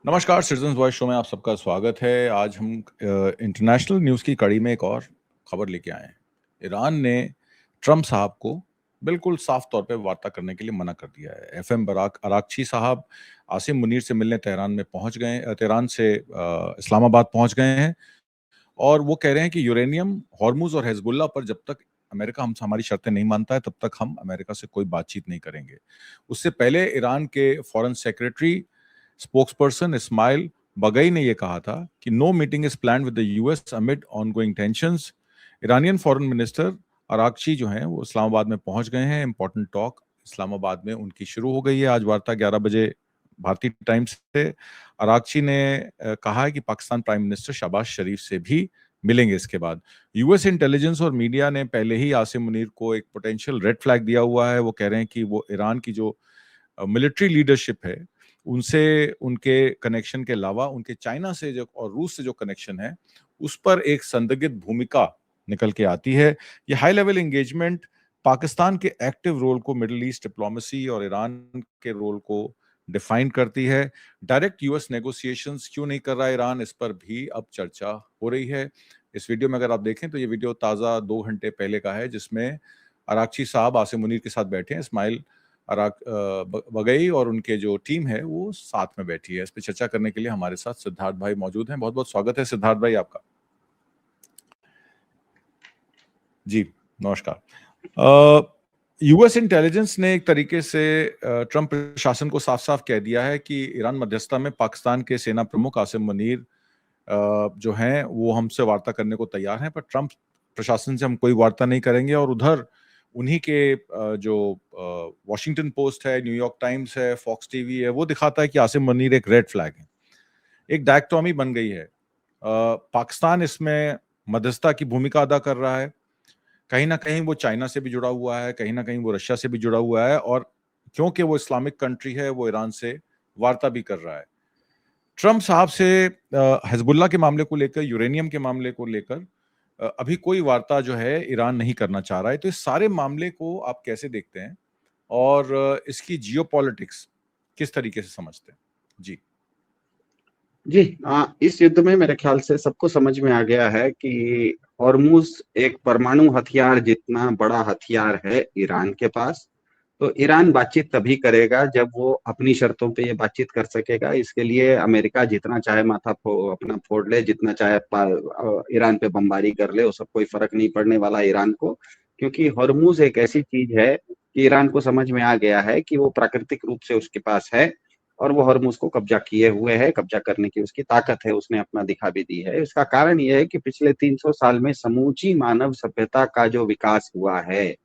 नमस्कार, citizens voice show में आप सबका स्वागत है। आज हम इंटरनेशनल न्यूज़ की कड़ी में एक और खबर लेके आए हैं। ईरान ने ट्रंप साहब को बिल्कुल साफ तौर पे वार्ता करने के लिए मना कर दिया है। एफएम बराक अरागची साहब आसिम मुनीर से मिलने तेहरान से इस्लामाबाद पहुंच गए हैं और वो कह रहे हैं कि यूरेनियम, हॉर्मुज और हिजबुल्ला पर जब तक अमेरिका हम हमारी शर्तें नहीं मानता है, तब तक हम अमेरिका से कोई बातचीत नहीं करेंगे। उससे पहले ईरान के foreign secretary spokesperson Ismail Baghaei ने यह कहा था कि no meeting is planned with the US amid ongoing tensions. Iranian foreign minister Araghchi जो हैं वो इस्लामाबाद में पहुंच गए हैं। इंपॉर्टेंट टॉक इस्लामाबाद में उनकी शुरू हो गई है। आज वार्ता 11 बजे भारतीय टाइम से। अरागची ने कहा है कि पाकिस्तान प्राइम मिनिस्टर शहबाज शरीफ से भी मिलेंगे। इसके बाद यूएस इंटेलिजेंस और मीडिया ने पहले ही आसिम मुनीर को एक पोटेंशियल रेड फ्लैग दिया हुआ है। वो कह रहे हैं कि वो ईरान की जो मिलिट्री लीडरशिप है उनसे, उनके कनेक्शन के अलावा उनके चाइना से जो और रूस से जो कनेक्शन है उस पर एक संदिग्ध भूमिका निकल के आती है। ये हाई लेवल एंगेजमेंट पाकिस्तान के एक्टिव रोल को मिडिल ईस्ट डिप्लोमेसी और ईरान के रोल को डिफाइन करती है। डायरेक्ट यूएस नेगोशिएशंस क्यों नहीं कर रहा ईरान, इस पर भी अब चर्चा हो रही है। इस वीडियो में अगर आप देखें तो ये वीडियो ताज़ा 2 घंटे पहले का है, जिसमें अरागची साहब आसिम मुनीर के साथ बैठे हैं। इस्माइल बगई और उनके जो टीम है वो साथ में बैठी है। इस पे चर्चा करने के लिए हमारे साथ सिद्धार्थ भाई मौजूद हैं। बहुत बहुत स्वागत है सिद्धार्थ भाई आपका। जी नमस्कार। यूएस इंटेलिजेंस ने एक तरीके से ट्रंप प्रशासन को साफ साफ कह दिया है कि ईरान मध्यस्थता में पाकिस्तान के सेना प्रमुख आसिम मुनीर जो हैं वो हमसे वार्ता करने को तैयार हैं, पर ट्रंप प्रशासन से हम कोई वार्ता नहीं करेंगे। और उधर उन्हीं के जो वॉशिंगटन पोस्ट है, न्यूयॉर्क टाइम्स है, फॉक्स टीवी है, वो दिखाता है कि आसिम मुनीर एक रेड फ्लैग है। एक डायक्टोमी बन गई है। पाकिस्तान इसमें मध्यस्थता की भूमिका अदा कर रहा है। कहीं ना कहीं वो चाइना से भी जुड़ा हुआ है, कहीं ना कहीं वो रशिया से भी जुड़ा हुआ है, और क्योंकि वो इस्लामिक कंट्री है वो ईरान से वार्ता भी कर रहा है। ट्रंप साहब से हिजबुल्ला के मामले को लेकर, यूरेनियम के मामले को लेकर अभी कोई वार्ता जो है ईरान नहीं करना चाह रहा है। तो इस सारे मामले को आप कैसे देखते हैं और इसकी जियोपॉलिटिक्स किस तरीके से समझते हैं? जी जी। इस युद्ध में मेरे ख्याल से सबको समझ में आ गया है कि हॉर्मुज एक परमाणु हथियार जितना बड़ा हथियार है ईरान के पास। तो ईरान बातचीत तभी करेगा जब वो अपनी शर्तों पे ये बातचीत कर सकेगा। इसके लिए अमेरिका जितना चाहे माथा अपना फोड़ ले, जितना चाहे ईरान पे बमबारी कर ले, वो सब कोई फर्क नहीं पड़ने वाला ईरान को। क्योंकि हॉर्मुज एक ऐसी चीज है कि ईरान को समझ में आ गया है कि वो प्राकृतिक रूप से उसके पास है और वो हॉर्मुज को कब्जा किए हुए है। कब्जा करने की उसकी ताकत है, उसने अपना दिखा भी दी है। इसका कारण यह है कि पिछले 300 साल में समूची मानव सभ्यता का जो विकास हुआ है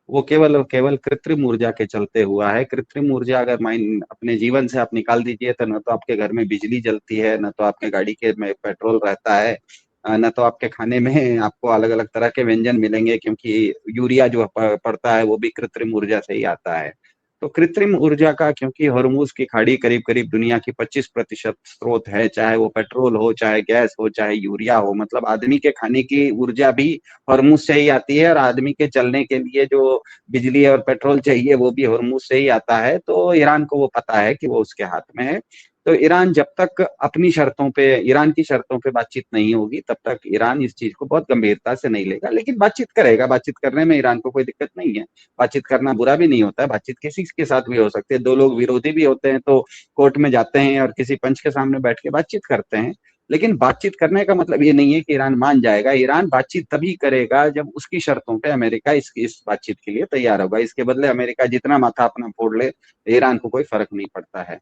वो केवल और केवल कृत्रिम ऊर्जा के चलते हुआ है। कृत्रिम ऊर्जा अगर माइन अपने जीवन से आप निकाल दीजिए तो न तो आपके घर में बिजली जलती है, न तो आपके गाड़ी के में पेट्रोल रहता है, न तो आपके खाने में आपको अलग अलग तरह के व्यंजन मिलेंगे, क्योंकि यूरिया जो पड़ता है वो भी कृत्रिम ऊर्जा से ही आता है। तो कृत्रिम ऊर्जा का, क्योंकि हॉर्मुज की खाड़ी करीब करीब दुनिया की 25% स्रोत है, चाहे वो पेट्रोल हो, चाहे गैस हो, चाहे यूरिया हो, मतलब आदमी के खाने की ऊर्जा भी हॉर्मुज से ही आती है और आदमी के चलने के लिए जो बिजली और पेट्रोल चाहिए वो भी हॉर्मुज से ही आता है। तो ईरान को वो पता है कि वो उसके हाथ में है। तो ईरान जब तक अपनी शर्तों पे, ईरान की शर्तों पे बातचीत नहीं होगी तब तक ईरान इस चीज को बहुत गंभीरता से नहीं लेगा, लेकिन बातचीत करेगा। बातचीत करने में ईरान को कोई दिक्कत नहीं है। बातचीत करना बुरा भी नहीं होता है, बातचीत किसी के साथ भी हो सकती है। दो लोग विरोधी भी होते हैं तो कोर्ट में जाते हैं और किसी पंच के सामने बैठ के बातचीत करते हैं। लेकिन बातचीत करने का मतलब ये नहीं है कि ईरान मान जाएगा। ईरान बातचीत तभी करेगा जब उसकी शर्तों पे अमेरिका इस बातचीत के लिए तैयार होगा। इसके बदले अमेरिका जितना माथा अपना फोड़ ले, ईरान को कोई फर्क नहीं पड़ता है।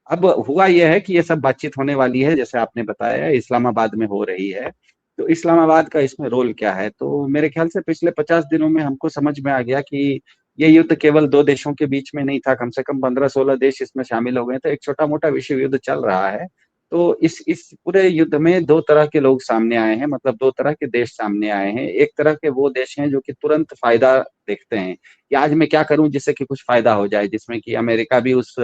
अब हुआ यह है कि ये सब बातचीत होने वाली है, जैसे आपने बताया, इस्लामाबाद में हो रही है। तो इस्लामाबाद का इसमें रोल क्या है? तो मेरे ख्याल से पिछले 50 दिनों में हमको समझ में आ गया कि ये युद्ध केवल दो देशों के बीच में नहीं था, कम से कम 15-16 देश इसमें शामिल हो गए थे। एक छोटा मोटा विश्व युद्ध चल रहा है। तो इस पूरे युद्ध में दो तरह के लोग सामने आए हैं, मतलब दो तरह के देश सामने आए हैं। एक तरह के वो देश हैं जो कि तुरंत फायदा देखते हैं कि आज मैं क्या करूं जिससे कि कुछ फायदा हो जाए, जिसमें कि अमेरिका भी उस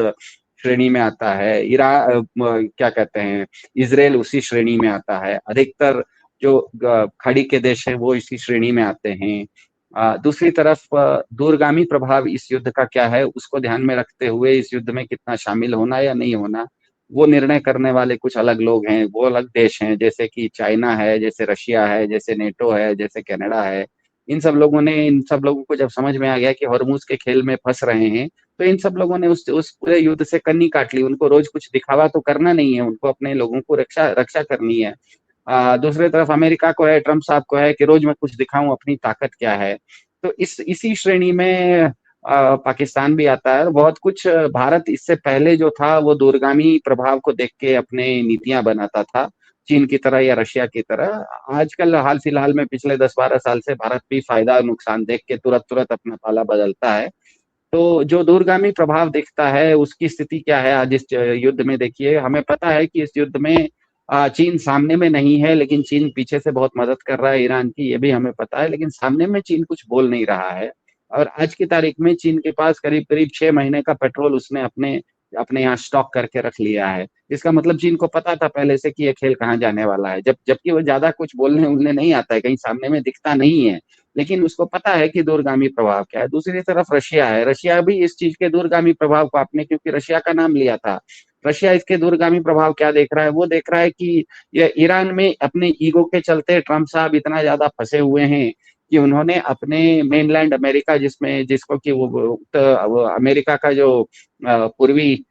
श्रेणी में आता है, क्या कहते हैं, इजराइल उसी श्रेणी में आता है, अधिकतर जो खाड़ी के देश हैं वो इसी श्रेणी में आते हैं। दूसरी तरफ दूरगामी प्रभाव इस युद्ध का क्या है उसको ध्यान में रखते हुए इस युद्ध में कितना शामिल होना या नहीं होना, वो निर्णय करने वाले कुछ अलग लोग हैं, वो अलग देश हैं, जैसे कि चाइना है, जैसे रशिया है, जैसे नेटो है, जैसे कनाडा है। इन सब लोगों को जब समझ में आ गया कि हॉर्मूज के खेल में फंस रहे हैं, तो इन सब लोगों ने उस पूरे युद्ध से कन्नी काट ली। उनको रोज कुछ दिखावा तो करना नहीं है, उनको अपने लोगों को रक्षा रक्षा करनी है। दूसरी तरफ अमेरिका को है, ट्रम्प साहब को है कि रोज मैं कुछ दिखाऊं अपनी ताकत क्या है। तो इसी श्रेणी में पाकिस्तान भी आता है। और बहुत कुछ भारत इससे पहले जो था वो दूरगामी प्रभाव को देख के अपने नीतियां बनाता था, चीन की तरह या रशिया की तरह। आजकल हाल फिलहाल में पिछले 10-12 साल से भारत भी फायदा और नुकसान देख के तुरंत तुरंत अपना पाला बदलता है। तो जो दूरगामी प्रभाव दिखता है उसकी स्थिति क्या है आज इस युद्ध में? देखिए, हमें पता है कि इस युद्ध में चीन सामने में नहीं है, लेकिन चीन पीछे से बहुत मदद कर रहा है ईरान की, ये भी हमें पता है। लेकिन सामने में चीन कुछ बोल नहीं रहा है। और आज की तारीख में चीन के पास करीब करीब 6 महीने का पेट्रोल उसने अपने अपने यहाँ स्टॉक करके रख लिया है। इसका मतलब चीन को पता था पहले से कि ये खेल कहाँ जाने वाला है। जबकि वो ज्यादा कुछ बोलने उलने नहीं आता है, कहीं सामने में दिखता नहीं है, लेकिन उसको पता है कि दूरगामी प्रभाव क्या है। दूसरी तरफ रशिया है, रशिया भी इस चीज के दूरगामी प्रभाव को, आपने क्योंकि रशिया का नाम लिया था, रशिया इसके दूरगामी प्रभाव क्या देख रहा है? वो देख रहा है कि ये ईरान में अपने ईगो के चलते ट्रम्प साहब इतना ज्यादा फंसे हुए हैं कि उन्होंने अपने मेनलैंड अमेरिका, जिसमें जिसको कि वो अमेरिका का जो पूर्वी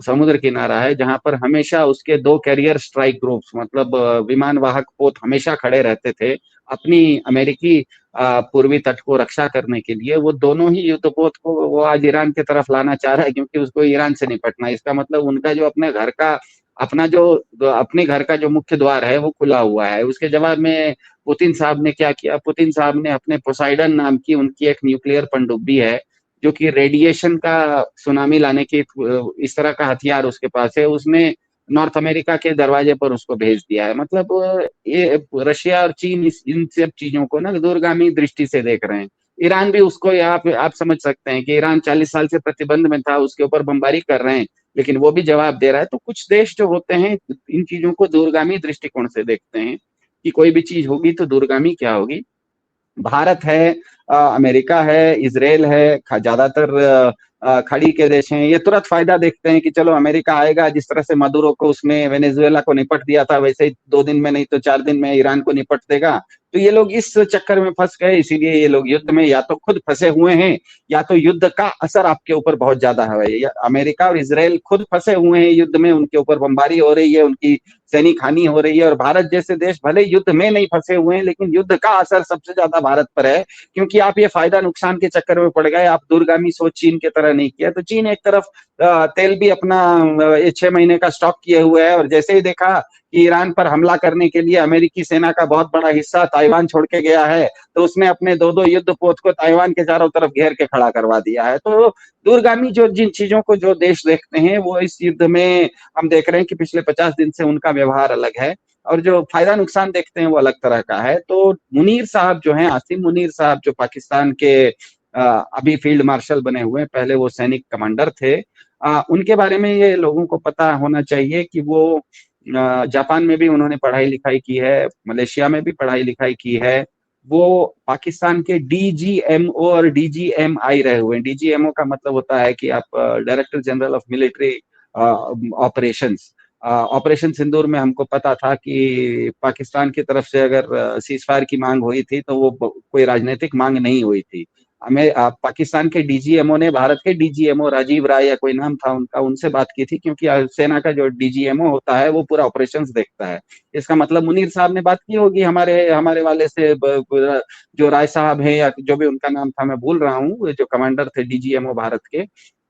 समुद्र किनारा है, जहां पर हमेशा उसके 2 कैरियर स्ट्राइक ग्रुप्स, मतलब विमान वाहक पोत हमेशा खड़े रहते थे अपनी अमेरिकी पूर्वी तट को रक्षा करने के लिए, वो दोनों ही युद्धपोत को वो आज ईरान की तरफ लाना चाह रहा है, क्योंकि उसको ईरान से निपटना है। इसका मतलब उनका जो अपने घर का जो मुख्य द्वार है वो खुला हुआ है। उसके जवाब में पुतिन साहब ने क्या किया? पुतिन साहब ने अपने पोसाइडन नाम की उनकी एक न्यूक्लियर पनडुब्बी है, जो कि रेडिएशन का सुनामी लाने की इस तरह का हथियार उसके पास है, उसने नॉर्थ अमेरिका के दरवाजे पर उसको भेज दिया है। मतलब ये रशिया और चीन इन सब चीजों को ना दूरगामी दृष्टि से देख रहे हैं। ईरान भी उसको, यहाँ पे आप समझ सकते हैं कि ईरान 40 साल से प्रतिबंध में था, उसके ऊपर बमबारी कर रहे हैं, लेकिन वो भी जवाब दे रहा है। तो कुछ देश जो होते हैं इन चीजों को दूरगामी दृष्टिकोण से देखते हैं कि कोई भी चीज होगी तो दूरगामी क्या होगी। भारत है, अमेरिका है, इसराइल है, ज्यादातर खड़ी के देश हैं, ये तुरंत फायदा देखते हैं कि चलो अमेरिका आएगा, जिस तरह से मदुरो को उसने वेनेजुएला को निपट दिया था, वैसे ही 2 दिन में नहीं तो 4 दिन में ईरान को निपट देगा। तो ये लोग इस चक्कर में फंस गए, इसीलिए ये लोग युद्ध में या तो खुद फंसे हुए हैं, या तो युद्ध का असर आपके ऊपर बहुत ज्यादा है। अमेरिका और इसराइल खुद फंसे हुए हैं युद्ध में, उनके ऊपर बमबारी हो रही है, उनकी सैनिक हानि हो रही है। और भारत जैसे देश भले युद्ध में नहीं फंसे हुए हैं, लेकिन युद्ध का असर सबसे ज्यादा भारत पर है, क्योंकि आप ये फायदा नुकसान के चक्कर में पड़ गए। आप दूरगामी सोच चीन की तरह नहीं किया। तो चीन एक तरफ तेल भी अपना ये 6 महीने का स्टॉक किए हुए है, और जैसे ही देखा कि ईरान पर हमला करने के लिए अमेरिकी सेना का बहुत बड़ा हिस्सा ताइवान छोड़ के गया है, तो उसने अपने 2-2 युद्ध पोत को ताइवान के चारों तरफ घेर के खड़ा करवा दिया है। तो दूरगामी जो जिन चीजों को जो देश देखते हैं, वो इस युद्ध में हम देख रहे हैं कि पिछले 50 दिन से उनका व्यवहार अलग है, और जो फायदा नुकसान देखते हैं वो अलग तरह का है। तो मुनीर साहब जो हैं, आसिम मुनीर साहब, जो पाकिस्तान के अभी फील्ड मार्शल बने हुए हैं, पहले वो सैनिक कमांडर थे। उनके बारे में ये लोगों को पता होना चाहिए कि वो जापान में भी उन्होंने पढ़ाई लिखाई की है, मलेशिया में भी पढ़ाई लिखाई की है। वो पाकिस्तान के डीजीएमओ और डीजीएमआई रहे हुए हैं। डीजीएमओ का मतलब होता है कि आप director general of military operations. Operation Sindoor में हमको पता था कि पाकिस्तान की तरफ से अगर सीज फायर की मांग हुई थी, तो वो कोई राजनीतिक मांग नहीं हुई थी। हमें पाकिस्तान के डीजीएमओ ने भारत के डीजीएमओ राजीव राय या कोई नाम था उनका, उनसे बात की थी, क्योंकि सेना का जो डीजीएमओ होता है वो पूरा ऑपरेशंस देखता है। इसका मतलब मुनीर साहब ने बात की होगी हमारे हमारे वाले से, जो राय साहब हैं या जो भी उनका नाम था, मैं भूल रहा हूँ, जो कमांडर थे डीजीएमओ भारत के।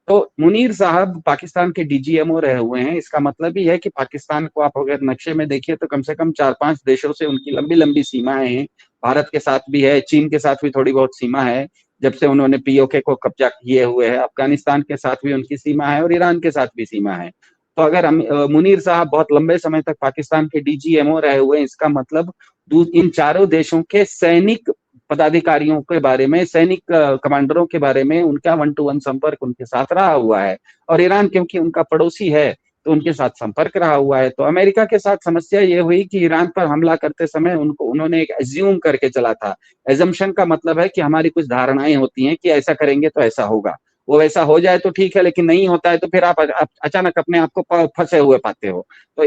तो मुनीर साहब पाकिस्तान के डीजीएमओ रहे हुए हैं। इसका मतलब ही है कि पाकिस्तान को आप अगर नक्शे में देखिए तो कम से कम 4-5 देशों से उनकी लंबी लंबी सीमाएं हैं। भारत के साथ भी है, चीन के साथ भी थोड़ी बहुत सीमा है, जब से उन्होंने पीओके को कब्जा किए हुए है। अफगानिस्तान के साथ भी उनकी सीमा है, और ईरान के साथ भी सीमा है। तो अगर मुनीर साहब बहुत लंबे समय तक पाकिस्तान के डीजीएमओ रहे हुए हैं, इसका मतलब इन चारों देशों के सैनिक पदाधिकारियों के बारे में, सैनिक कमांडरों के बारे में उनका 1-to-1 संपर्क उनके साथ रहा हुआ है। और ईरान क्योंकि उनका पड़ोसी है, तो उनके साथ संपर्क रहा हुआ है। तो अमेरिका के साथ समस्या ये हुई कि ईरान पर हमला करते समय उन्होंने एक एज्यूम करके चला था। एजम्पशन का मतलब है कि हमारी कुछ धारणाएं होती हैं कि ऐसा करेंगे तो ऐसा होगा, वो वैसा हो जाए तो ठीक है, लेकिन नहीं होता है तो फिर आप अचानक अपने आप को फंसे हुए पाते हो। तो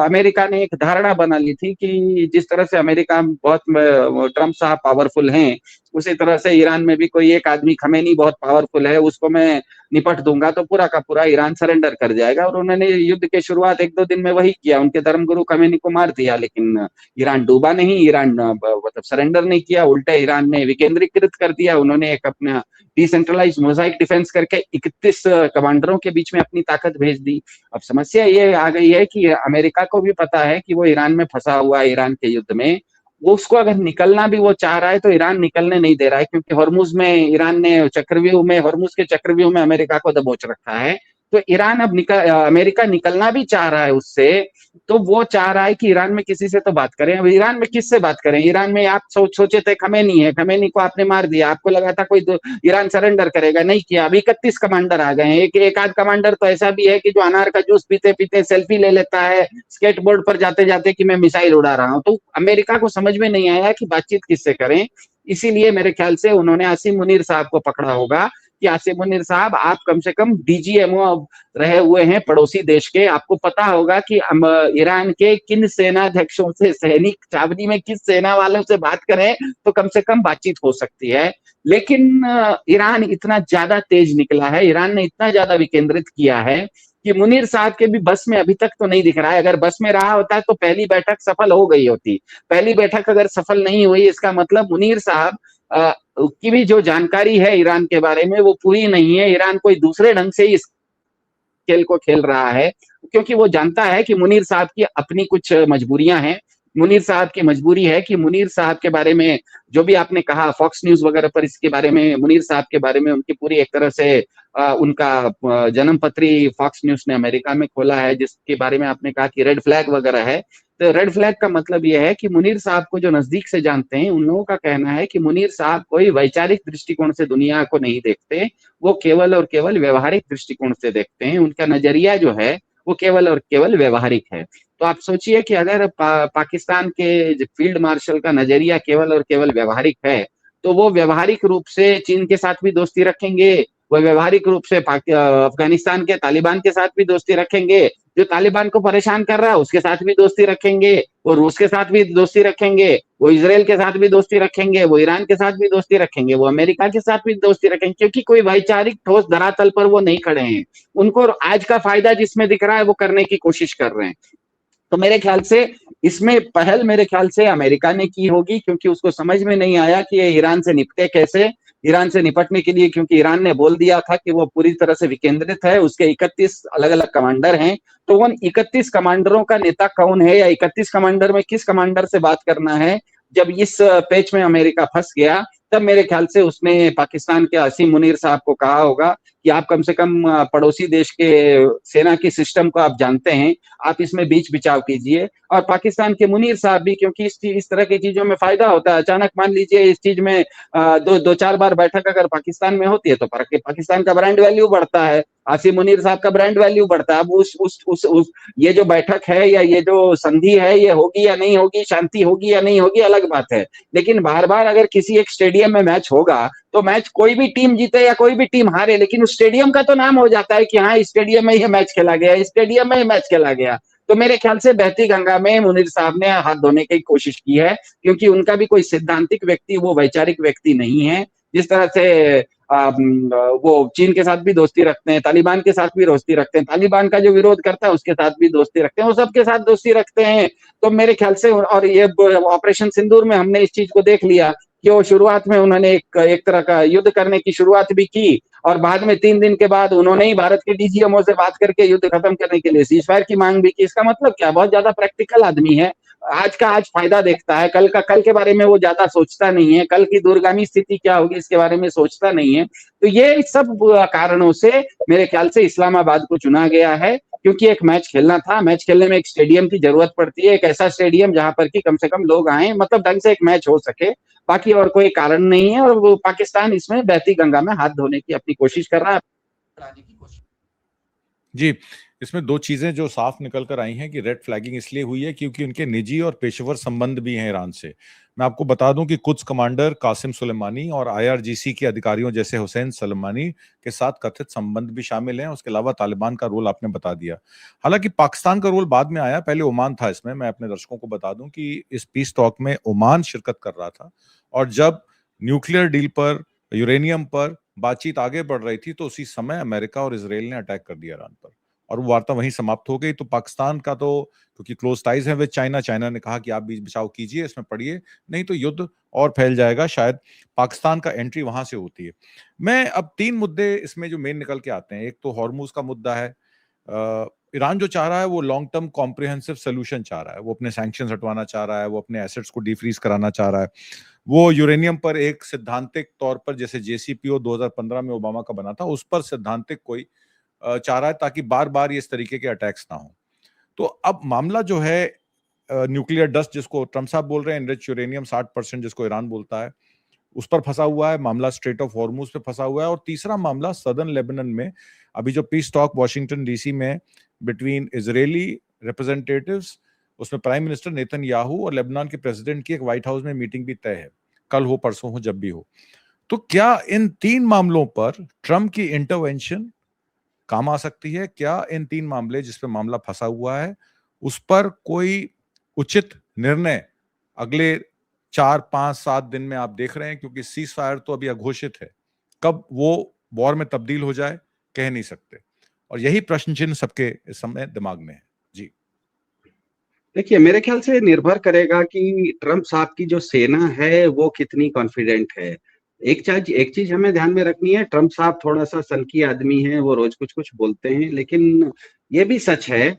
अमेरिका ने एक धारणा बना ली थी कि जिस तरह से अमेरिका में बहुत ट्रम्प साहब पावरफुल हैं, उसी तरह से ईरान में भी कोई एक आदमी खमेनी बहुत पावरफुल है, उसको मैं निपट दूंगा तो पूरा का पूरा ईरान सरेंडर कर जाएगा। और उन्होंने युद्ध के शुरुआत 1-2 दिन में वही किया, उनके धर्मगुरु खमेनी को मार दिया, लेकिन ईरान डूबा नहीं, ईरान मतलब सरेंडर नहीं किया, उल्टे ईरान ने विकेंद्रीकृत कर दिया। उन्होंने एक अपना डिसेंट्रलाइज मोजाइक डिफेंस करके 31 कमांडरों के बीच में अपनी ताकत भेज दी। अब समस्या ये आ गई है कि अमेरिका को भी पता है कि वो ईरान में फंसा हुआ है, ईरान के युद्ध में। वो उसको अगर निकलना भी वो चाह रहा है तो ईरान निकलने नहीं दे रहा है, क्योंकि हॉर्मुज में ईरान ने हॉर्मुज के चक्रव्यूह में अमेरिका को दबोच रखा है। तो ईरान अब अमेरिका निकलना भी चाह रहा है उससे, तो वो चाह रहा है कि ईरान में किसी से तो बात करें। अब ईरान में किससे बात करें? ईरान में आप सोचे थे खमेनी है, खमेनी को आपने मार दिया, आपको लगा था कोई ईरान सरेंडर करेगा, नहीं किया। अभी 31 कमांडर आ गए हैं। एक आध कमांडर तो ऐसा भी है कि जो अनार का जूस पीते पीते सेल्फी ले लेता है स्केटबोर्ड पर जाते जाते कि मैं मिसाइल उड़ा रहा हूं। तो अमेरिका को समझ में नहीं आया कि बातचीत किससे करें। इसीलिए मेरे ख्याल से उन्होंने आसिम मुनीर साहब को पकड़ा होगा कि आसिम मुनीर साहब, आप कम से कम डीजीएमओ रहे हुए हैं पड़ोसी देश के, आपको पता होगा कि ईरान के किन सेनाध्यक्षों से, सैनिक छावनी में किस सेना वालों से बात करें तो कम से कम बातचीत हो सकती है। लेकिन ईरान इतना ज्यादा तेज निकला है, ईरान ने इतना ज्यादा विकेंद्रित किया है कि मुनीर साहब के भी बस में अभी तक तो नहीं दिख रहा है। अगर बस में रहा होता तो पहली बैठक सफल हो गई होती। पहली बैठक अगर सफल नहीं हुई, इसका मतलब मुनीर साहब की भी जो जानकारी है ईरान के बारे में वो पूरी नहीं है। ईरान कोई दूसरे ढंग से इस खेल को खेल रहा है, क्योंकि वो जानता है कि मुनीर साहब की अपनी कुछ मजबूरियां हैं। मुनीर साहब की मजबूरी है कि मुनीर साहब के बारे में जो भी आपने कहा फॉक्स न्यूज वगैरह पर, इसके बारे में मुनीर साहब के बारे में उनकी पूरी एक तरह से उनका जन्म पत्री फॉक्स न्यूज ने अमेरिका में खोला है, जिसके बारे में आपने कहा कि रेड फ्लैग वगैरह है। तो रेड फ्लैग का मतलब यह है कि मुनीर साहब को जो नजदीक से जानते हैं उन लोगों का कहना है कि मुनीर साहब कोई वैचारिक दृष्टिकोण से दुनिया को नहीं देखते, वो केवल और केवल व्यवहारिक दृष्टिकोण से देखते हैं। उनका नजरिया जो है वो केवल और केवल व्यवहारिक है। तो आप सोचिए कि अगर पाकिस्तान के फील्ड मार्शल का नजरिया केवल और केवल व्यवहारिक है, तो वो व्यवहारिक रूप से चीन के साथ भी दोस्ती रखेंगे, वो व्यवहारिक रूप से अफगानिस्तान के तालिबान के साथ भी दोस्ती रखेंगे, जो तालिबान को परेशान कर रहा है उसके साथ भी दोस्ती रखेंगे, वो रूस के साथ भी दोस्ती रखेंगे, वो इसराइल के साथ भी दोस्ती रखेंगे, वो ईरान के साथ भी दोस्ती रखेंगे, वो अमेरिका के साथ भी दोस्ती रखेंगे, क्योंकि कोई वैचारिक ठोस धरातल पर वो नहीं खड़े हैं। उनको आज का फायदा जिसमें दिख रहा है वो करने की कोशिश कर रहे हैं। तो मेरे ख्याल से इसमें पहल मेरे ख्याल से अमेरिका ने की होगी, क्योंकि उसको समझ में नहीं आया कि ये ईरान से निपटे कैसे। ईरान से निपटने के लिए, क्योंकि ईरान ने बोल दिया था कि वो पूरी तरह से विकेंद्रित है, उसके 31 अलग अलग कमांडर हैं, तो उन 31 कमांडरों का नेता कौन है या 31 कमांडर में किस कमांडर से बात करना है, जब इस पेच में अमेरिका फंस गया तब मेरे ख्याल से उसने पाकिस्तान के आसिम मुनीर साहब को कहा होगा कि आप कम से कम पड़ोसी देश के सेना की सिस्टम को आप जानते हैं, आप इसमें बीच बिचाव कीजिए। और पाकिस्तान के मुनीर साहब भी, क्योंकि इस तरह की चीजों में फायदा होता है, अचानक मान लीजिए इस चीज में दो चार बार बैठक अगर पाकिस्तान में होती है तो पाकिस्तान का ब्रांड वैल्यू बढ़ता है, आसिम मुनीर साहब का ब्रांड वैल्यू बढ़ता है। अब उस ये जो बैठक है या ये जो संधि है ये होगी या नहीं होगी, शांति होगी या नहीं होगी, अलग बात है। लेकिन बार बार अगर किसी एक स्टेडियम में मैच होगा तो मैच कोई भी टीम जीते या कोई भी टीम हारे, लेकिन उस स्टेडियम का तो नाम हो जाता है कि हाँ इस स्टेडियम में ये मैच खेला गया, इस स्टेडियम में ये मैच खेला गया। तो मेरे ख्याल से बहती गंगा में मुनीर साहब ने हाथ धोने की कोशिश की है, क्योंकि उनका भी कोई सिद्धांतिक व्यक्ति, वो वैचारिक व्यक्ति नहीं है। जिस तरह से वो चीन के साथ भी दोस्ती रखते हैं, तालिबान के साथ भी दोस्ती रखते हैं, तालिबान का जो विरोध करता है उसके साथ भी दोस्ती रखते हैं, वो सबके साथ दोस्ती रखते हैं। तो मेरे ख्याल से, और ये ऑपरेशन सिंदूर में हमने इस चीज को देख लिया कि वो शुरुआत में उन्होंने एक तरह का युद्ध करने की शुरुआत भी की, और बाद में 3 दिन के बाद उन्होंने ही भारत के डीजीएमओ से बात करके युद्ध खत्म करने के लिए सीजफायर की मांग भी की। इसका मतलब क्या, बहुत ज्यादा प्रैक्टिकल आदमी है, आज का आज फायदा देखता है, कल के बारे में वो ज्यादा सोचता नहीं है, कल की दूरगामी स्थिति क्या होगी इसके बारे में सोचता नहीं है। तो ये सब कारणों से मेरे ख्याल से इस्लामाबाद को चुना गया है, क्योंकि एक मैच खेलना था। मैच खेलने में एक स्टेडियम की जरूरत पड़ती है, एक ऐसा स्टेडियम जहां पर कि कम से कम लोग आए, मतलब ढंग से एक मैच हो सके, बाकी और कोई कारण नहीं है। और वो पाकिस्तान इसमें बहती गंगा में हाथ धोने की अपनी कोशिश कर रहा है। जी, इसमें दो चीजें जो साफ निकल कर आई हैं कि रेड फ्लैगिंग इसलिए हुई है क्योंकि उनके निजी और पेशेवर संबंध भी हैं ईरान से। मैं आपको बता दूं कि कुछ कमांडर कासिम सुलेमानी और आईआरजीसी के अधिकारियों जैसे हुसैन सलमानी के साथ कथित संबंध भी शामिल हैं। उसके अलावा तालिबान का रोल आपने बता दिया। हालांकि पाकिस्तान का रोल बाद में आया, पहले ओमान था इसमें। मैं अपने दर्शकों को बता दूं कि इस पीस टॉक में ओमान शिरकत कर रहा था, और जब न्यूक्लियर डील पर, यूरेनियम पर बातचीत आगे बढ़ रही थी तो उसी समय अमेरिका और इसराइल ने अटैक कर दिया ईरान पर, और वो वार्ता वहीं समाप्त हो गई। तो पाकिस्तान का तो क्योंकि क्लोज टाइज है विद चाइना, चाइना ने कहा कि आप बीच बचाव कीजिए, इसमें पड़िए, नहीं तो युद्ध और फैल जाएगा। शायद पाकिस्तान का एंट्री वहां से होती है। मैं अब तीन मुद्दे इसमें जो मेन निकल के आते हैं, एक तो हॉर्मूज का मुद्दा है। ईरान जो चाह रहा है वो लॉन्ग टर्म कॉम्प्रिहेंसिव सोल्यूशन चाह रहा है। वो अपने सैंक्शंस हटवाना चाह रहा है, वो अपने एसेट्स को डिफ्रीज कराना चाह रहा है। वो यूरेनियम पर एक सैद्धांतिक तौर पर, जैसे जेसीपीओ 2015 में ओबामा का बना था, उस पर सैद्धांतिक कोई चाह रहा है ताकि बार बार ये इस तरीके के अटैक्स ना हो। तो अब मामला जो है न्यूक्लियर डस्ट जिसको ट्रम्प साहब बोल रहे हैं, एनरिच यूरेनियम 60% जिसको ईरान बोलता है, उस पर फंसा हुआ है मामला। स्ट्रेट ऑफ हॉर्मुज पे फंसा हुआ है। और तीसरा मामला सदर्न लेबनान में अभी जो पीस टॉक वाशिंगटन डीसी में बिटवीन इजरायली रिप्रेजेंटेटिव्स, उसमें प्राइम मिनिस्टर नेतन्याहू और लेबनान के प्रेसिडेंट की एक व्हाइट हाउस में मीटिंग भी तय है, कल हो परसों हो जब भी हो। तो क्या इन तीन मामलों पर ट्रम्प की इंटरवेंशन काम आ सकती है? क्या इन तीन मामले जिस पे मामला फंसा हुआ है उस पर कोई उचित निर्णय अगले 4, 5, 7 दिन में आप देख रहे हैं? क्योंकि सीज फायर तो अभी अघोषित है, कब वो वॉर में तब्दील हो जाए कह नहीं सकते, और यही प्रश्न चिन्ह सबके इस समय दिमाग में है। जी। देखिए, मेरे ख्याल से निर्भर करेगा कि ट्रम्प साहब की जो सेना है, वो कितनी कॉन्फिडेंट है। एक चीज़ हमें ध्यान में रखनी है, ट्रम्प साहब थोड़ा-सा सनकी आदमी हैं, वो रोज़ कुछ-कुछ बोलते हैं, लेकिन ये भी सच है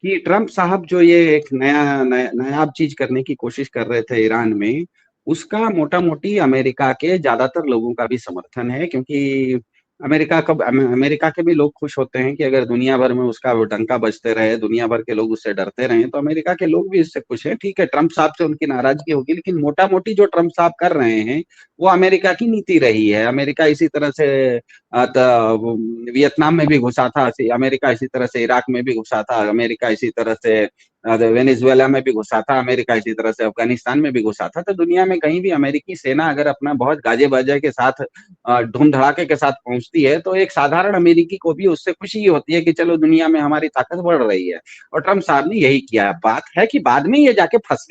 कि ट्रम्प साहब जो ये एक नायाब चीज़ करने की कोशिश कर रहे थे ईरान में, उसका मोटा-मोटी अमेरिका के ज़्यादातर लोगों का भी समर्थन है, क्योंकि अमेरिका के भी लोग खुश होते हैं कि अगर दुनिया भर में उसका वो डंका बजते रहे, दुनिया भर के लोग उससे डरते रहें, तो अमेरिका के लोग भी इससे खुश हैं। ठीक है, ट्रम्प साहब से उनकी नाराज़गी होगी, लेकिन मोटा-मोटी जो ट्रम्प साहब कर रहे हैं, वो अमेरिका की नीति रही है। अमेरिका इसी तरह से वो वियतनाम में भी घुसा था, अमेरिका इसी तरह से इराक में भी घुसा था, अमेरिका इसी तरह से वेनेजुएला में भी घुसा था, अमेरिका इसी तरह से अफ़गानिस्तान में भी घुसा था। तो दुनिया में कहीं भी अमेरिकी सेना अगर अपना बहुत गाजे-बाजे के साथ धूम-धड़ाके के साथ पहुँचती है, तो एक साधारण अमेरिकी को भी उससे खुशी होती है कि चलो दुनिया में हमारी ताकत बढ़ रही है, और ट्रम्प साहब ने यही किया। बात है कि बाद में ये जाके फँस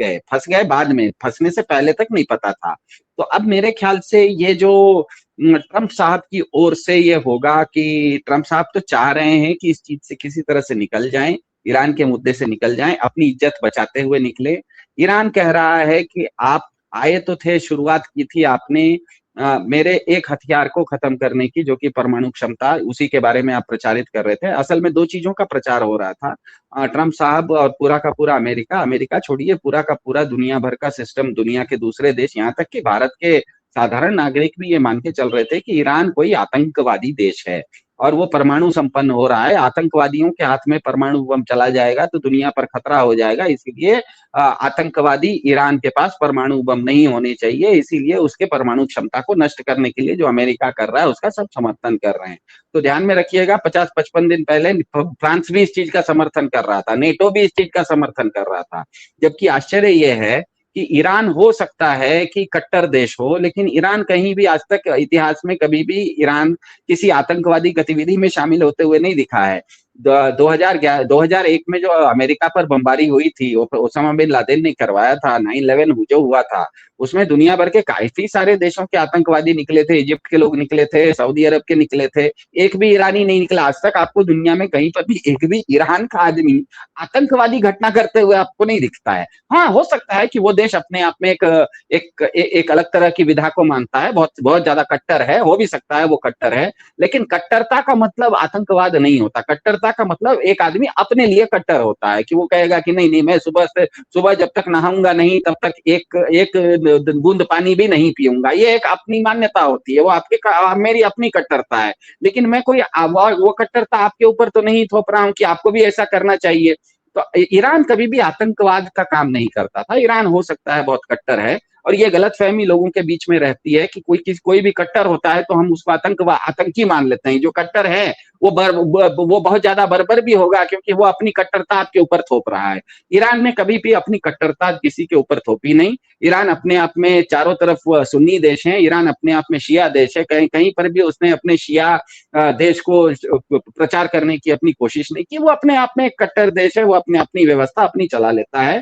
गए बाद में, फँसने से पहले तक नहीं पता था। तो अब मेरे ख्याल से ये जो ट्रम्प साहब की ओर से ये होगा कि ट्रम्प साहब तो चाह रहे हैं कि इस चीज़ से किसी तरह से निकल जाएँ, ईरान के मुद्दे से निकल जाएँ, अपनी इज़्ज़त बचाते हुए निकले। ईरान कह रहा है कि आप आए तो थे, शुरुआत की थी आपने मेरे एक हथियार को खत्म करने की, जो कि परमाणु क्षमता, उसी के बारे में आप प्रचारित कर रहे थे। असल में 2 चीज़ों का प्रचार हो रहा था। ट्रम्प साहब और पूरा का पूरा अमेरिका छोड़िए, पूरा का पूरा दुनिया भर का सिस्टम, दुनिया के दूसरे देश, यहाँ तक कि भारत के साधारण नागरिक भी ये मान के चल रहे थे कि ईरान कोई आतंकवादी देश है और वो परमाणु संपन्न हो रहा है। आतंकवादियों के हाथ में परमाणु बम चला जाएगा तो दुनिया पर खतरा हो जाएगा, इसीलिए आतंकवादी ईरान के पास परमाणु बम नहीं होने चाहिए, इसीलिए उसके परमाणु क्षमता को नष्ट करने के लिए जो अमेरिका कर रहा है, उसका सब समर्थन कर रहे हैं। तो ध्यान में रखिएगा, 50-55 दिन पहले फ्रांस भी इस चीज़ का समर्थन कर रहा था, नेटो भी इस चीज़ का समर्थन कर रहा था। जबकि आश्चर्य ये है कि ईरान हो सकता है कि कट्टर देश हो, लेकिन ईरान कहीं भी आज तक इतिहास में कभी भी ईरान किसी आतंकवादी गतिविधि में शामिल होते हुए नहीं दिखा है। 2001 में जो अमेरिका पर बमबारी हुई थी, ओसामा बिन लादेन ने करवाया था, 9/11 जो हुआ था, उसमें दुनिया भर के काफ़ी सारे देशों के आतंकवादी निकले थे, इजिप्ट के लोग निकले थे, सऊदी अरब के निकले थे, एक भी ईरानी नहीं निकला। आज तक आपको दुनिया में कहीं पर भी एक भी ईरान का आदमी आतंकवादी घटना करते हुए आपको नहीं दिखता है। हाँ, हो सकता है कि वो देश अपने आप में एक अलग तरह की विधा को मानता है, बहुत बहुत ज़्यादा कट्टर है, हो भी सकता है वो कट्टर है, लेकिन कट्टरता का मतलब आतंकवाद नहीं होता। कट्टरता का मतलब एक आदमी अपने लिए कट्टर होता है कि वो कहेगा कि नहीं, नहीं, मैं सुबह जब तक नहाऊँगा नहीं तब तक एक बूंद पानी भी नहीं पीऊँगा। ये एक अपनी मान्यता होती है, वो मेरी अपनी कट्टरता है। लेकिन मैं कोई वो कट्टरता आपके ऊपर तो नहीं थोप रहा हूँ कि आपको भी ऐसा करना चाहिए। तो ईरान कभी भी आतंकवाद का काम नहीं करता था। ईरान हो सकता है बहुत कट्टर है, और ये गलतफहमी लोगों के बीच में रहती है कि कोई भी कट्टर होता है तो हम उसको आतंकी मान लेते हैं। जो कट्टर है वो बहुत ज्यादा बर्बर भी होगा, क्योंकि वो अपनी कट्टरता आपके ऊपर थोप रहा है। ईरान ने कभी भी अपनी कट्टरता किसी के ऊपर थोपी नहीं। ईरान अपने आप में चारों तरफ सुन्नी देश है, ईरान अपने आप में शिया देश है, कहीं कहीं पर भी उसने अपने शिया देश को प्रचार करने की अपनी कोशिश नहीं की। वो अपने आप में एक कट्टर देश है, वो अपने अपनी व्यवस्था अपनी चला लेता है।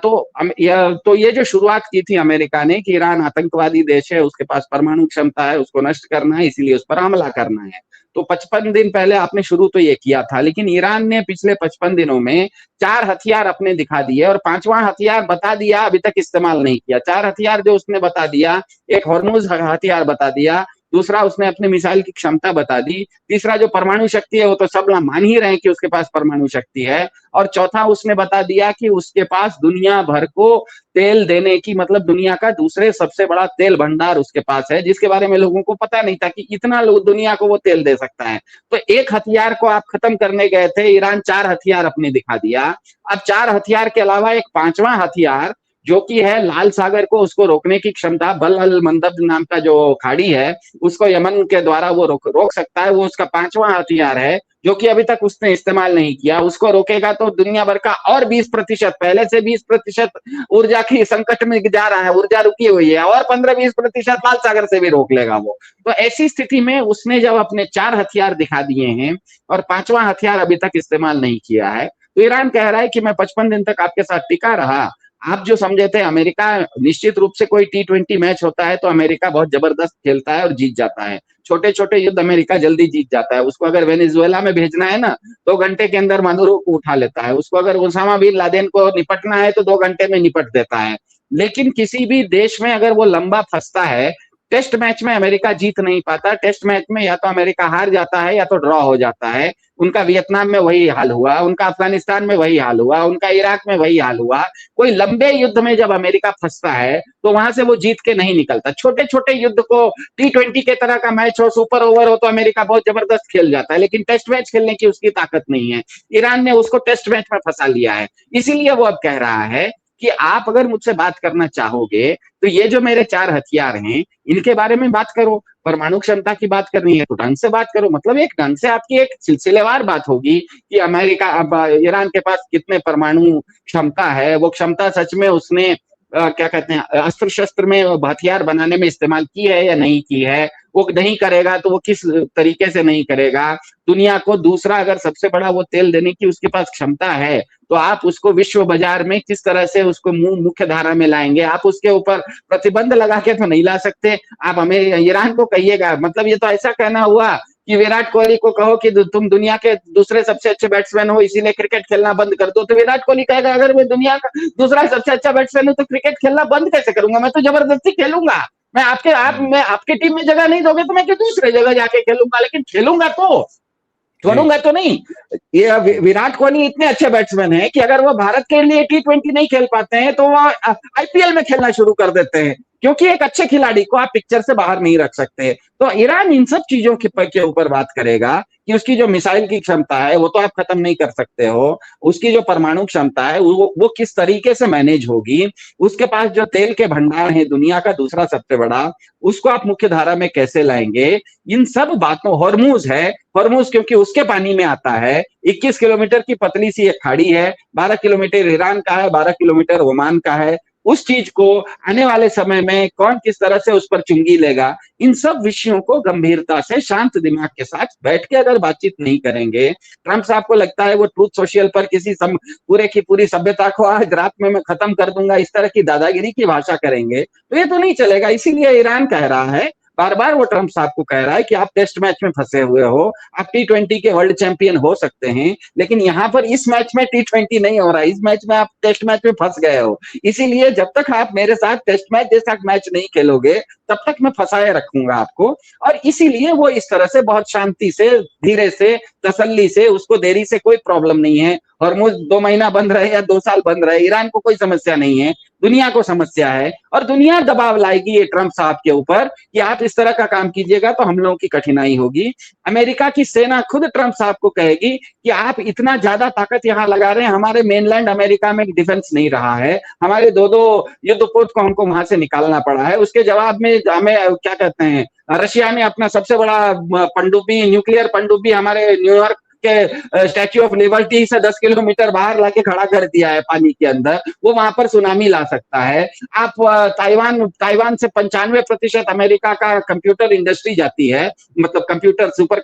तो ये जो शुरुआत की थी अमेरिका ने कि ईरान आतंकवादी देश है, उसके पास परमाणु क्षमता है, उसको नष्ट करना है, इसीलिए उस पर हमला करना है, तो 55 दिन पहले आपने शुरू तो ये किया था। लेकिन ईरान ने पिछले 55 दिनों में 4 हथियार अपने दिखा दिए, और 5वां हथियार बता दिया, अभी तक इस्तेमाल नहीं किया। 4 हथियार जो उसने बता दिया, एक हॉर्मुज हथियार बता दिया, दूसरा उसने अपने मिसाइल की क्षमता बता दी, तीसरा जो परमाणु शक्ति है वो तो सब मान ही रहे हैं कि उसके पास परमाणु शक्ति है, और चौथा उसने बता दिया कि उसके पास दुनिया भर को तेल देने की, मतलब दुनिया का दूसरे सबसे बड़ा तेल भंडार उसके पास है, जिसके बारे में लोगों को पता नहीं था कि इतना लोग दुनिया को वो तेल दे सकता है। तो एक हथियार को आप खत्म करने गए थे, ईरान 4 हथियार अपने दिखा दिया। अब 4 हथियार के अलावा एक 5वां हथियार जो कि है लाल सागर को, उसको रोकने की क्षमता, बल अल मंदब नाम का जो खाड़ी है उसको यमन के द्वारा वो रोक सकता है, वो उसका 5वां हथियार है, जो कि अभी तक उसने इस्तेमाल नहीं किया। उसको रोकेगा तो दुनिया भर का और 20%, पहले से 20% ऊर्जा की संकट में जा रहा है, ऊर्जा रुकी हुई है, और 15-20% लाल सागर से भी रोक लेगा वो। तो ऐसी स्थिति में उसने जब अपने 4 हथियार दिखा दिए हैं और 5वां हथियार अभी तक इस्तेमाल नहीं किया है, तो ईरान कह रहा है कि मैं 55 दिन तक आपके साथ टिका रहा। आप जो समझे थे अमेरिका, निश्चित रूप से कोई T20 मैच होता है तो अमेरिका बहुत जबरदस्त खेलता है और जीत जाता है। छोटे छोटे युद्ध अमेरिका जल्दी जीत जाता है। उसको अगर वेनेजुएला में भेजना है ना, 2 घंटे के अंदर मादुरो को उठा लेता है। उसको अगर ओसामा बिन लादेन को निपटना है तो 2 घंटे में निपट देता है। लेकिन किसी भी देश में अगर वो लंबा फंसता है, टेस्ट मैच में अमेरिका जीत नहीं पाता। टेस्ट मैच में या तो अमेरिका हार जाता है या तो ड्रॉ हो जाता है। उनका वियतनाम में वही हाल हुआ, उनका अफगानिस्तान में वही हाल हुआ, उनका इराक में वही हाल हुआ। कोई लंबे युद्ध में जब अमेरिका फंसता है तो वहां से वो जीत के नहीं निकलता। छोटे छोटे युद्ध को, T20 के तरह का मैच हो, सुपर ओवर हो, तो अमेरिका बहुत जबरदस्त खेल जाता है, लेकिन टेस्ट मैच खेलने की उसकी ताकत नहीं है। ईरान ने उसको टेस्ट मैच में फंसा लिया है। इसीलिए वो अब कह रहा है कि आप अगर मुझसे बात करना चाहोगे तो ये जो मेरे 4 हथियार हैं इनके बारे में बात करो। परमाणु क्षमता की बात करनी है तो ढंग से बात करो, मतलब एक ढंग से आपकी एक सिलसिलेवार बात होगी कि अमेरिका, अब ईरान के पास कितने परमाणु क्षमता है, वो क्षमता सच में उसने क्या कहते हैं, अस्त्र शस्त्र में हथियार बनाने में इस्तेमाल की है या नहीं की है। वो नहीं करेगा तो वो किस तरीके से नहीं करेगा। दुनिया को दूसरा अगर सबसे बड़ा वो तेल देने की उसके पास क्षमता है, तो आप उसको विश्व बाजार में किस तरह से उसको मुख्य धारा में लाएंगे। आप उसके ऊपर प्रतिबंध लगा के तो नहीं ला सकते। आप हमें ईरान को कहिएगा, मतलब ये तो ऐसा कहना हुआ कि विराट कोहली को कहो कि तुम दुनिया के दूसरे सबसे अच्छे बैट्समैन हो, इसीलिए क्रिकेट खेलना बंद कर दो। तो विराट कोहली कहेगा अगर मैं दुनिया का दूसरा सबसे अच्छा बैट्समैन हूं तो क्रिकेट खेलना बंद कैसे करूंगा, मैं तो जबरदस्ती खेलूंगा। मैं आपके टीम में जगह नहीं दोगे तो मैं क्यों दूसरे जगह जाके खेलूंगा, लेकिन खेलूंगा तो, छोड़ूंगा तो नहीं। ये विराट कोहली इतने अच्छे बैट्समैन हैं कि अगर वो भारत के लिए T20 नहीं खेल पाते हैं तो वो IPL में खेलना शुरू कर देते हैं, क्योंकि एक अच्छे खिलाड़ी को आप पिक्चर से बाहर नहीं रख सकते। तो ईरान इन सब चीजों के ऊपर बात करेगा कि उसकी जो मिसाइल की क्षमता है वो तो आप खत्म नहीं कर सकते हो, उसकी जो परमाणु क्षमता है वो किस तरीके से मैनेज होगी, उसके पास जो तेल के भंडार है दुनिया का दूसरा सबसे बड़ा, उसको आप मुख्य धारा में कैसे लाएंगे। इन सब बातों, हॉर्मुज है, हॉर्मुज क्योंकि उसके पानी में आता है, 21 किलोमीटर की पतली सी एक खाड़ी है, 12 किलोमीटर ईरान का है, 12 किलोमीटर ओमान का है। उस चीज को आने वाले समय में कौन किस तरह से उस पर चुंगी लेगा, इन सब विषयों को गंभीरता से शांत दिमाग के साथ बैठ के अगर बातचीत नहीं करेंगे, ट्रंप साहब को लगता है वो ट्रूथ सोशल पर किसी पूरे की पूरी सभ्यता को आज रात में मैं खत्म कर दूंगा, इस तरह की दादागिरी की भाषा करेंगे तो ये तो नहीं चलेगा। इसीलिए ईरान कह रहा है, बार बार वो ट्रंप साहब को कह रहा है कि आप टेस्ट मैच में फंसे हुए हो, आप T20 के वर्ल्ड चैंपियन हो सकते हैं, लेकिन यहाँ पर इस मैच में T20 नहीं हो रहा है, इस मैच में आप टेस्ट मैच में फंस गए हो। इसीलिए जब तक आप मेरे साथ टेस्ट मैच जैसा मैच नहीं खेलोगे तब तक मैं फंसाए रखूंगा आपको। और इसीलिए वो इस तरह से बहुत शांति से, धीरे से, तसल्ली से, उसको देरी से कोई प्रॉब्लम नहीं है। हॉर्मुज 2 महीना बंद रहे या 2 साल बंद रहे, ईरान को कोई समस्या नहीं है। दुनिया को समस्या है और दुनिया दबाव लाएगी ये ट्रंप साहब के ऊपर कि आप इस तरह का काम कीजिएगा तो हम लोगों की कठिनाई होगी। अमेरिका की सेना खुद ट्रंप साहब को कहेगी कि आप इतना ज्यादा ताकत यहाँ लगा रहे हैं, हमारे मेनलैंड अमेरिका में डिफेंस नहीं रहा है, हमारे दो युद्धपोत को हमको वहां से निकालना पड़ा है। उसके जवाब में हमें क्या कहते हैं, रशिया ने अपना सबसे बड़ा पनडुब्बी, न्यूक्लियर पनडुब्बी हमारे न्यूयॉर्क के स्टैच्यू ऑफ लिबर्टी से 10 किलोमीटर बाहर लाके खड़ा कर दिया है पानी के अंदर, वो वहां पर सुनामी ला सकता है। आप ताइवान से 95% अमेरिका का कंप्यूटर इंडस्ट्री जाती है, मतलब कंप्यूटर सुपर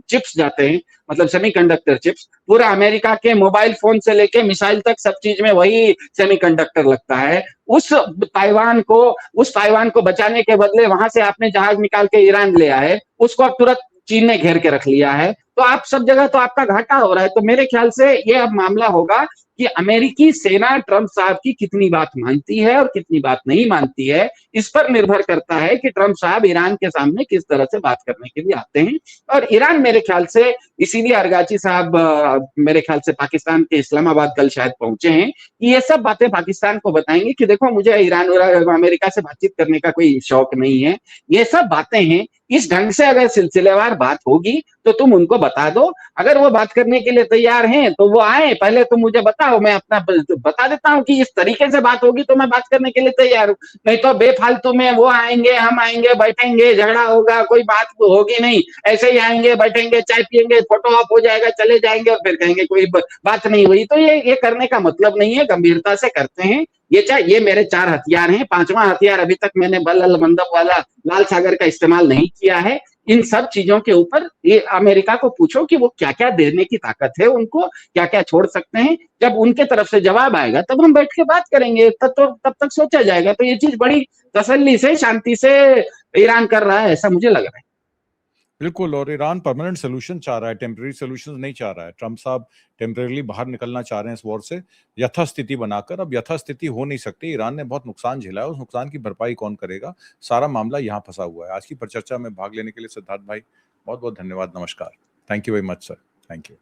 चिप्स जाते हैं, मतलब सेमीकंडक्टर चिप्स, पूरा अमेरिका के मोबाइल फोन से लेके मिसाइल तक सब चीज में वही सेमीकंडक्टर लगता है। उस ताइवान को बचाने के बदले वहां से आपने जहाज निकाल के ईरान ले आए, उसको अब तुरंत चीन ने घेर के रख लिया है, तो आप सब जगह तो आपका घाटा हो रहा है। तो मेरे ख्याल से ये अब मामला होगा कि अमेरिकी सेना ट्रंप साहब की कितनी बात मानती है और कितनी बात नहीं मानती है, इस पर निर्भर करता है कि ट्रंप साहब ईरान के सामने किस तरह से बात करने के लिए आते हैं। और ईरान मेरे ख्याल से, इसीलिए अरगाची साहब मेरे ख्याल से पाकिस्तान के इस्लामाबाद कल शायद पहुंचे हैं, कि ये सब बातें पाकिस्तान को बताएंगे कि देखो मुझे ईरान और अमेरिका से बातचीत करने का कोई शौक नहीं है, ये सब बातें हैं, इस ढंग से अगर सिलसिलेवार बात होगी तो तुम उनको बता दो। अगर वो बात करने के लिए तैयार हैं तो वो आए, पहले तुम मुझे बताओ, मैं अपना बता देता हूँ कि इस तरीके से बात होगी तो मैं बात करने के लिए तैयार हूँ। नहीं तो बेफालतू में वो आएंगे, हम आएंगे, बैठेंगे, झगड़ा होगा, कोई बात होगी नहीं, ऐसे ही आएंगे, बैठेंगे, चाय पियेंगे, फोटो ऑफ हो जाएगा, चले जाएंगे और फिर कहेंगे कोई बात नहीं हुई। तो ये करने का मतलब नहीं है, गंभीरता से करते हैं। ये मेरे 4 हथियार हैं, 5वां हथियार अभी तक मैंने बल अल मंदब वाला लाल सागर का इस्तेमाल नहीं किया है। इन सब चीजों के ऊपर ये अमेरिका को पूछो कि वो क्या क्या देने की ताकत है उनको, क्या क्या छोड़ सकते हैं। जब उनके तरफ से जवाब आएगा तब हम बैठ के बात करेंगे, तब तक सोचा जाएगा। तो ये चीज बड़ी तसल्ली से, शांति से ईरान कर रहा है, ऐसा मुझे लग रहा है। बिल्कुल, और ईरान परमानेंट सोल्यूशन चाह रहा है, टेम्परेरी सोल्यूशन नहीं चाह रहा है। ट्रंप साहब टेम्परेरीली बाहर निकलना चाह रहे हैं इस वॉर से, यथास्थिति बनाकर। अब यथास्थिति हो नहीं सकती, ईरान ने बहुत नुकसान झेला है, उस नुकसान की भरपाई कौन करेगा, सारा मामला यहाँ फंसा हुआ है। आज की परिचर्चा में भाग लेने के लिए सिद्धार्थ भाई बहुत बहुत धन्यवाद, नमस्कार। Thank you very much sir, thank you.